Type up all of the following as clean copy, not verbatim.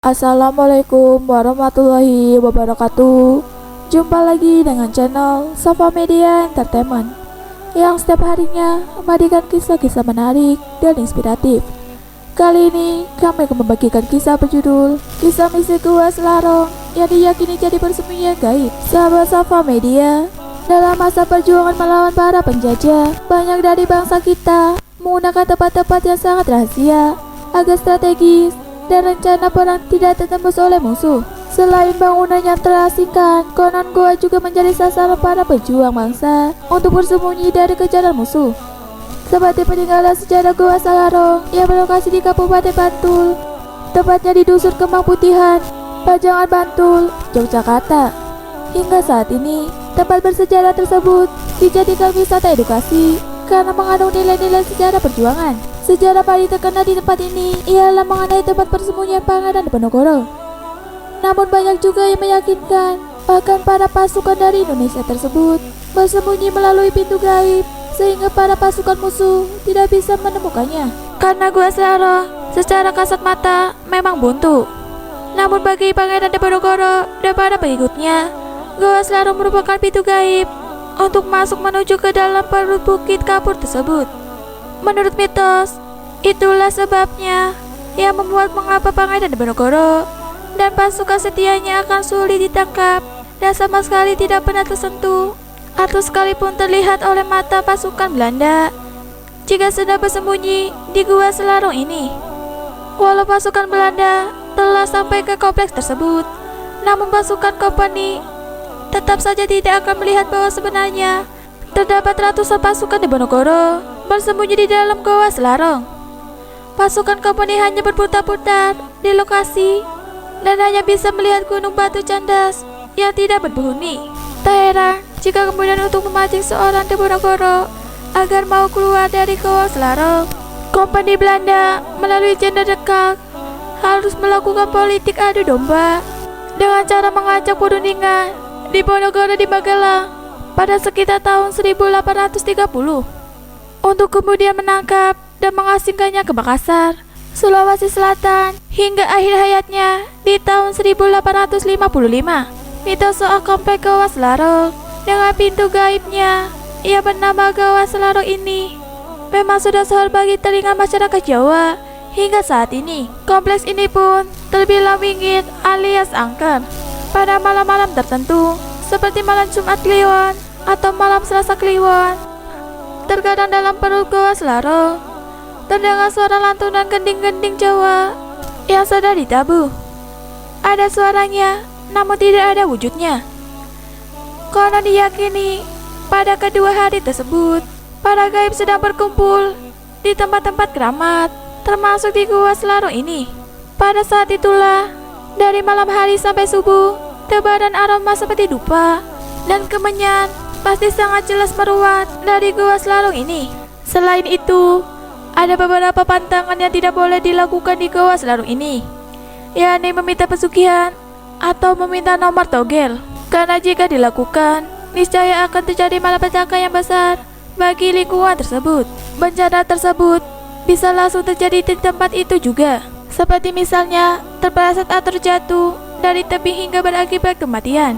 Assalamualaikum warahmatullahi wabarakatuh. Jumpa lagi dengan channel Safa Media Entertainment yang setiap harinya membagikan kisah-kisah menarik dan inspiratif. Kali ini kami akan membagikan kisah berjudul Kisah Misi Gua Selarong yang diyakini jadi persembunyian gaib. Sahabat Safa Media, dalam masa perjuangan melawan para penjajah, banyak dari bangsa kita menggunakan tempat-tempat yang sangat rahasia agar strategis dan rencana perang tidak tertembus oleh musuh. Selain bangunan yang terasingkan, konon goa juga menjadi sasaran para pejuang bangsa untuk bersembunyi dari kejaran musuh. Seperti peninggalan sejarah Goa Selarong yang berlokasi di Kabupaten Bantul, tepatnya di Dusun Kembang Putihan, Pajangan Bantul, Yogyakarta. Hingga saat ini, tempat bersejarah tersebut dijadikan wisata edukasi karena mengandung nilai-nilai sejarah perjuangan. Sejarah paling terkenal di tempat ini ialah mengenai tempat persembunyian Pangeran Diponegoro. Namun banyak juga yang meyakinkan bahkan para pasukan dari Indonesia tersebut bersembunyi melalui pintu gaib sehingga para pasukan musuh tidak bisa menemukannya. Karena Gua Selarong secara kasat mata memang buntu, namun bagi Pangeran Diponegoro dan para pengikutnya, Gua Selarong merupakan pintu gaib untuk masuk menuju ke dalam perut bukit kapur tersebut. Menurut mitos, itulah sebabnya yang membuat mengapa Pangeran Diponegoro dan pasukan setianya akan sulit ditangkap dan sama sekali tidak pernah tersentuh atau sekalipun terlihat oleh mata pasukan Belanda jika sedang bersembunyi di Gua Selarong ini. Walau pasukan Belanda telah sampai ke kompleks tersebut, namun pasukan kompani tetap saja tidak akan melihat bahwa sebenarnya terdapat ratusan pasukan Diponegoro bersembunyi di dalam Gua Selarong. Pasukan kompani hanya berputar-putar di lokasi dan hanya bisa melihat gunung batu candas yang tidak berpenghuni. Tak heran jika kemudian untuk memancing seorang Diponegoro agar mau keluar dari Gua Selarong, kompani Belanda melalui Jenderal de Klerk harus melakukan politik adu domba dengan cara mengajak perundingan Diponegoro di Magelang pada sekitar tahun 1830 untuk kemudian menangkap dan mengasingkannya ke Makassar, Sulawesi Selatan hingga akhir hayatnya di tahun 1855. Mitos soal komplek Gua Selarong dengan pintu gaibnya yang bernama Gua Selarong ini memang sudah sahur bagi telinga masyarakat Jawa hingga saat ini. Kompleks ini pun terbilang wingit alias angker pada malam-malam tertentu seperti malam Jumat Kliwon atau malam Selasa Kliwon. Terkadang dalam perut Gua Selarong terdengar suara lantunan gending-gending Jawa yang sedang ditabuh. Ada suaranya, namun tidak ada wujudnya. Konon diyakini pada kedua hari tersebut, para gaib sedang berkumpul di tempat-tempat keramat, termasuk di Gua Selarong ini. Pada saat itulah, dari malam hari sampai subuh, tebaran aroma seperti dupa dan kemenyan pasti sangat jelas meruat dari Gua Selarong ini. Selain itu, ada beberapa pantangan yang tidak boleh dilakukan di Gua Selarong ini, yakni meminta pesugihan atau meminta nomor togel, karena jika dilakukan, niscaya akan terjadi malapetaka yang besar bagi lingkungan tersebut. Bencana tersebut bisa langsung terjadi di tempat itu juga, seperti misalnya terpeleset atau terjatuh dari tebing hingga berakibat kematian.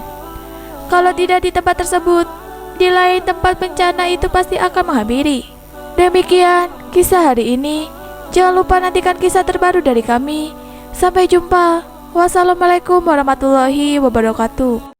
Kalau tidak di tempat tersebut, di lain tempat bencana itu pasti akan menghampiri. Demikian kisah hari ini. Jangan lupa nantikan kisah terbaru dari kami. Sampai jumpa. Wassalamualaikum warahmatullahi wabarakatuh.